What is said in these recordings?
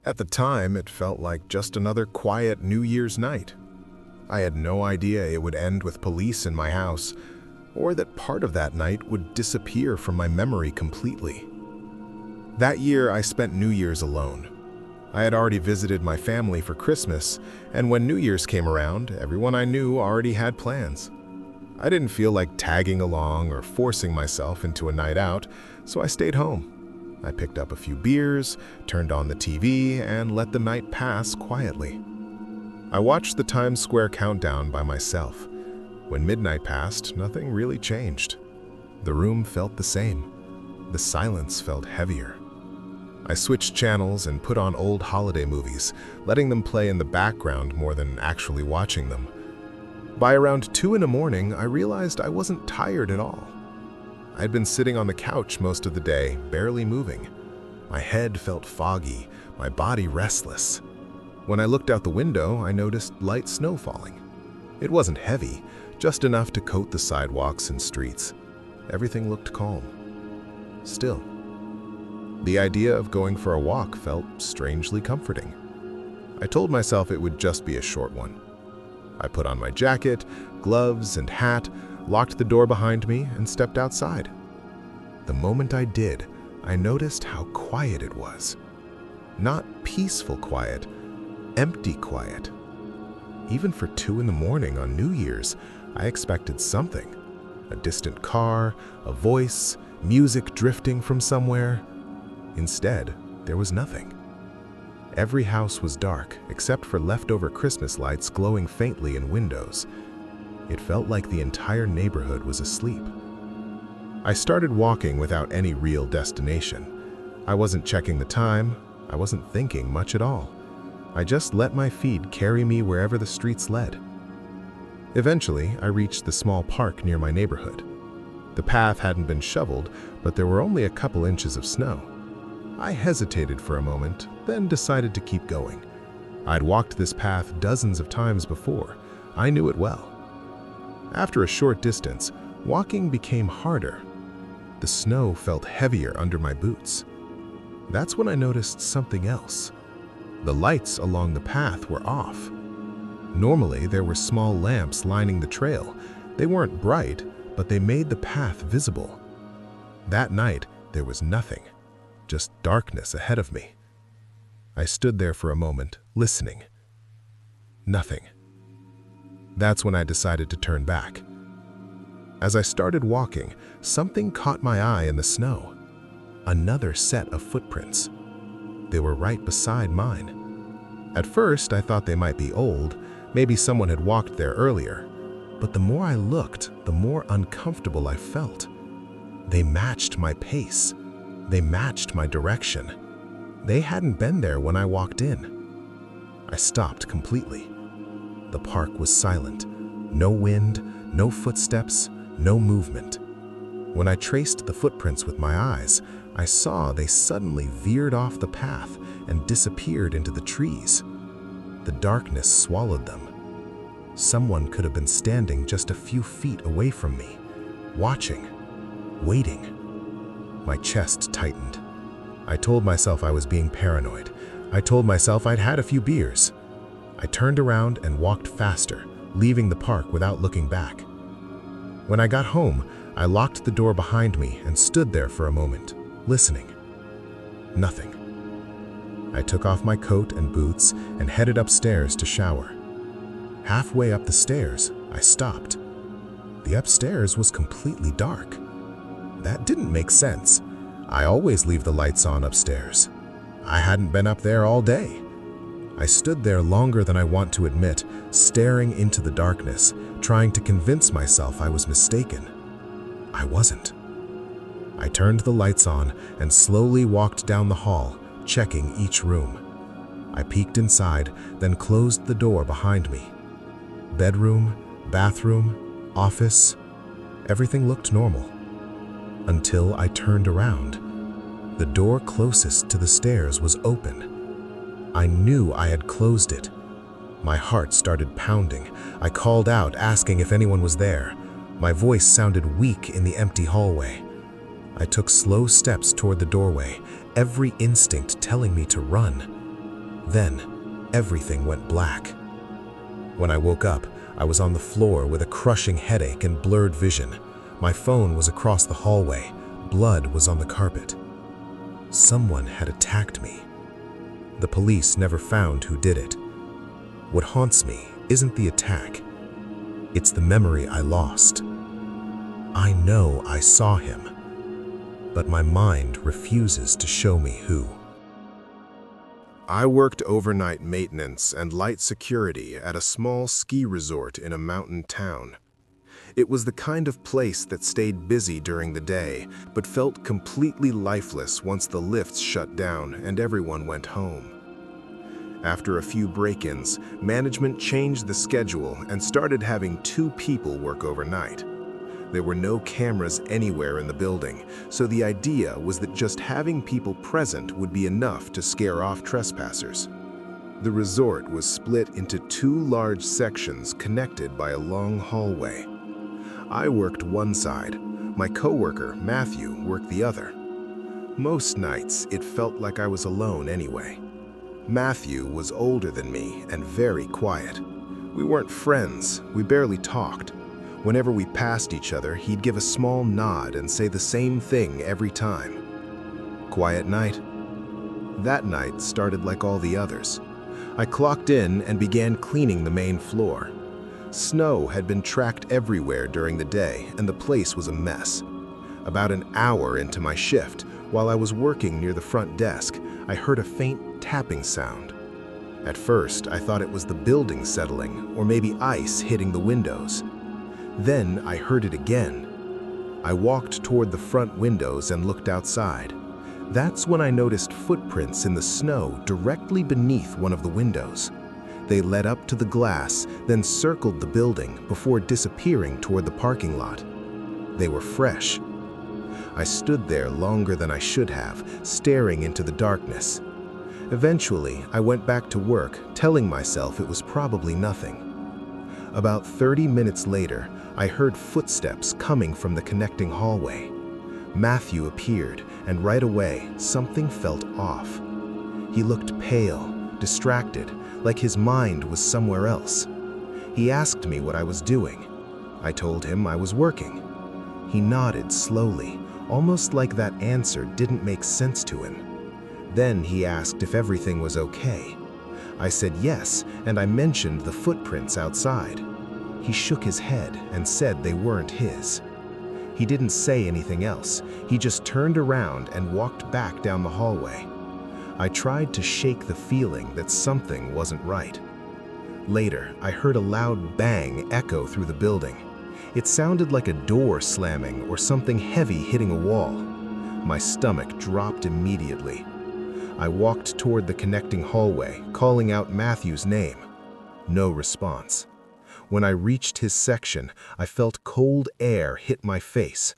At the time, it felt like just another quiet New Year's night. I had no idea it would end with police in my house, or that part of that night would disappear from my memory completely. That year, I spent New Year's alone. I had already visited my family for Christmas, and when New Year's came around, everyone I knew already had plans. I didn't feel like tagging along or forcing myself into a night out, so I stayed home. I picked up a few beers, turned on the TV, and let the night pass quietly. I watched the Times Square countdown by myself. When midnight passed, nothing really changed. The room felt the same. The silence felt heavier. I switched channels and put on old holiday movies, letting them play in the background more than actually watching them. By around 2 in the morning, I realized I wasn't tired at all. I'd been sitting on the couch most of the day, barely moving. My head felt foggy, my body restless. When I looked out the window, I noticed light snow falling. It wasn't heavy, just enough to coat the sidewalks and streets. Everything looked calm. Still, the idea of going for a walk felt strangely comforting. I told myself it would just be a short one. I put on my jacket, gloves, and hat, locked the door behind me, and stepped outside. The moment I did, I noticed how quiet it was. Not peaceful quiet, empty quiet. Even for 2 in the morning on New Year's, I expected something. A distant car, a voice, music drifting from somewhere. Instead, there was nothing. Every house was dark, except for leftover Christmas lights glowing faintly in windows. It felt like the entire neighborhood was asleep. I started walking without any real destination. I wasn't checking the time. I wasn't thinking much at all. I just let my feet carry me wherever the streets led. Eventually, I reached the small park near my neighborhood. The path hadn't been shoveled, but there were only a couple inches of snow. I hesitated for a moment, then decided to keep going. I'd walked this path dozens of times before. I knew it well. After a short distance, walking became harder. The snow felt heavier under my boots. That's when I noticed something else. The lights along the path were off. Normally, there were small lamps lining the trail. They weren't bright, but they made the path visible. That night, there was nothing, just darkness ahead of me. I stood there for a moment, listening. Nothing. That's when I decided to turn back. As I started walking, something caught my eye in the snow. Another set of footprints. They were right beside mine. At first, I thought they might be old. Maybe someone had walked there earlier. But the more I looked, the more uncomfortable I felt. They matched my pace. They matched my direction. They hadn't been there when I walked in. I stopped completely. The park was silent. No wind, no footsteps, no movement. When I traced the footprints with my eyes, I saw they suddenly veered off the path and disappeared into the trees. The darkness swallowed them. Someone could have been standing just a few feet away from me, watching, waiting. My chest tightened. I told myself I was being paranoid. I told myself I'd had a few beers. I turned around and walked faster, leaving the park without looking back. When I got home, I locked the door behind me and stood there for a moment, listening. Nothing. I took off my coat and boots and headed upstairs to shower. Halfway up the stairs, I stopped. The upstairs was completely dark. That didn't make sense. I always leave the lights on upstairs. I hadn't been up there all day. I stood there longer than I want to admit, staring into the darkness, trying to convince myself I was mistaken. I wasn't. I turned the lights on and slowly walked down the hall, checking each room. I peeked inside, then closed the door behind me. Bedroom, bathroom, office, everything looked normal. Until I turned around. The door closest to the stairs was open. I knew I had closed it. My heart started pounding. I called out, asking if anyone was there. My voice sounded weak in the empty hallway. I took slow steps toward the doorway, every instinct telling me to run. Then, everything went black. When I woke up, I was on the floor with a crushing headache and blurred vision. My phone was across the hallway. Blood was on the carpet. Someone had attacked me. The police never found who did it. What haunts me isn't the attack. It's the memory I lost. I know I saw him, but my mind refuses to show me who. I worked overnight maintenance and light security at a small ski resort in a mountain town. It was the kind of place that stayed busy during the day, but felt completely lifeless once the lifts shut down and everyone went home. After a few break-ins, management changed the schedule and started having 2 people work overnight. There were no cameras anywhere in the building, so the idea was that just having people present would be enough to scare off trespassers. The resort was split into 2 large sections connected by a long hallway. I worked one side. My coworker, Matthew, worked the other. Most nights, it felt like I was alone anyway. Matthew was older than me and very quiet. We weren't friends, we barely talked. Whenever we passed each other, he'd give a small nod and say the same thing every time. Quiet night. That night started like all the others. I clocked in and began cleaning the main floor. Snow had been tracked everywhere during the day, and the place was a mess. About an hour into my shift, while I was working near the front desk, I heard a faint tapping sound. At first, I thought it was the building settling, or maybe ice hitting the windows. Then I heard it again. I walked toward the front windows and looked outside. That's when I noticed footprints in the snow directly beneath one of the windows. They led up to the glass, then circled the building before disappearing toward the parking lot. They were fresh. I stood there longer than I should have, staring into the darkness. Eventually, I went back to work, telling myself it was probably nothing. About 30 minutes later, I heard footsteps coming from the connecting hallway. Matthew appeared, and right away, something felt off. He looked pale, distracted, like his mind was somewhere else. He asked me what I was doing. I told him I was working. He nodded slowly, almost like that answer didn't make sense to him. Then he asked if everything was okay. I said yes, and I mentioned the footprints outside. He shook his head and said they weren't his. He didn't say anything else. He just turned around and walked back down the hallway. I tried to shake the feeling that something wasn't right. Later, I heard a loud bang echo through the building. It sounded like a door slamming or something heavy hitting a wall. My stomach dropped immediately. I walked toward the connecting hallway, calling out Matthew's name. No response. When I reached his section, I felt cold air hit my face.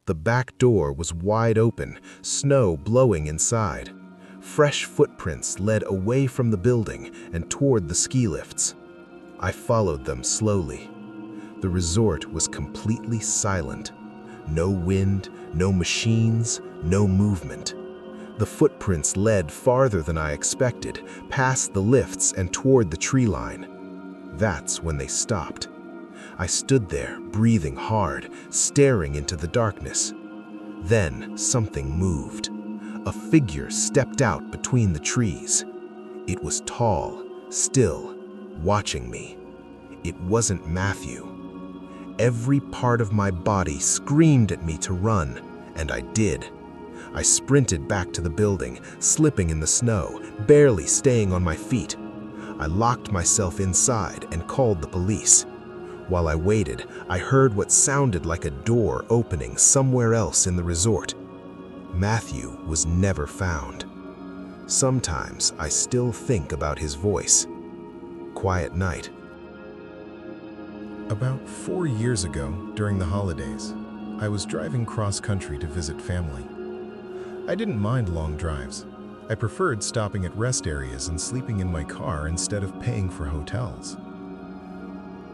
The back door was wide open, snow blowing inside. Fresh footprints led away from the building and toward the ski lifts. I followed them slowly. The resort was completely silent. No wind, no machines, no movement. The footprints led farther than I expected, past the lifts and toward the tree line. That's when they stopped. I stood there, breathing hard, staring into the darkness. Then something moved. A figure stepped out between the trees. It was tall, still, watching me. It wasn't Matthew. Every part of my body screamed at me to run, and I did. I sprinted back to the building, slipping in the snow, barely staying on my feet. I locked myself inside and called the police. While I waited, I heard what sounded like a door opening somewhere else in the resort. Matthew was never found. Sometimes I still think about his voice. Quiet night. About 4 years ago, during the holidays, I was driving cross-country to visit family. I didn't mind long drives. I preferred stopping at rest areas and sleeping in my car instead of paying for hotels.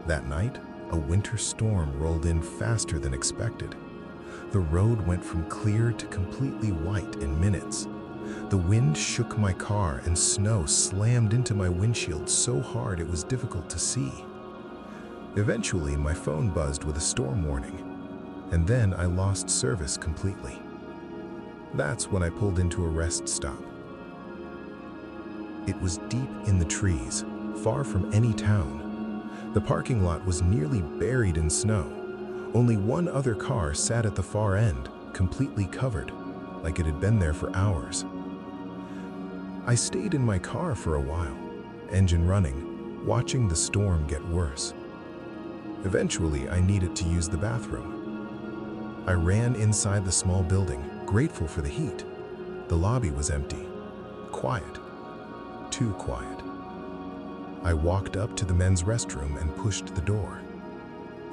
That night, a winter storm rolled in faster than expected. The road went from clear to completely white in minutes. The wind shook my car and snow slammed into my windshield so hard it was difficult to see. Eventually, my phone buzzed with a storm warning, and then I lost service completely. That's when I pulled into a rest stop. It was deep in the trees, far from any town. The parking lot was nearly buried in snow. Only one other car sat at the far end, completely covered, like it had been there for hours. I stayed in my car for a while, engine running, watching the storm get worse. Eventually, I needed to use the bathroom. I ran inside the small building, grateful for the heat. The lobby was empty, quiet, too quiet. I walked up to the men's restroom and pushed the door.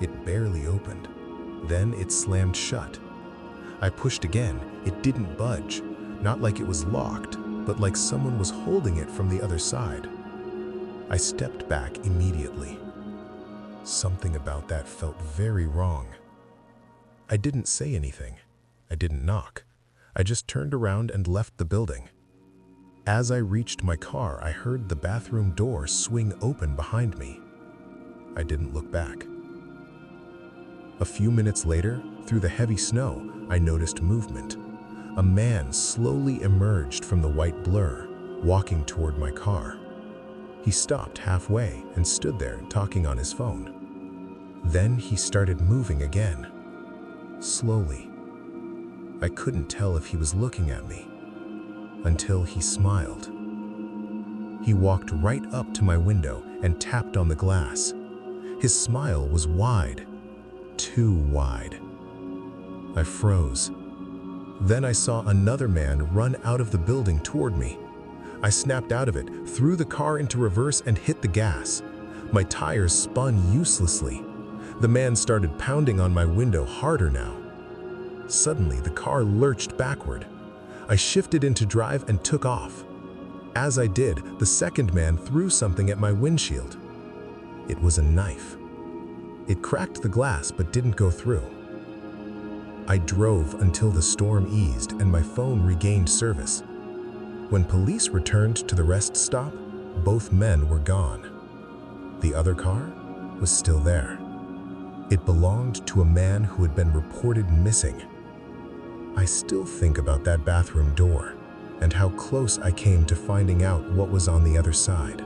It barely opened. Then it slammed shut. I pushed again. It didn't budge, not like it was locked, but like someone was holding it from the other side. I stepped back immediately. Something about that felt very wrong. I didn't say anything. I didn't knock. I just turned around and left the building. As I reached my car, I heard the bathroom door swing open behind me. I didn't look back. A few minutes later, through the heavy snow, I noticed movement. A man slowly emerged from the white blur, walking toward my car. He stopped halfway and stood there talking on his phone. Then he started moving again, slowly. I couldn't tell if he was looking at me, until he smiled. He walked right up to my window and tapped on the glass. His smile was wide, too wide. I froze. Then I saw another man run out of the building toward me. I snapped out of it, threw the car into reverse and hit the gas. My tires spun uselessly. The man started pounding on my window harder now. Suddenly, the car lurched backward. I shifted into drive and took off. As I did, the second man threw something at my windshield. It was a knife. It cracked the glass but didn't go through. I drove until the storm eased and my phone regained service. When police returned to the rest stop, both men were gone. The other car was still there. It belonged to a man who had been reported missing. I still think about that bathroom door and how close I came to finding out what was on the other side.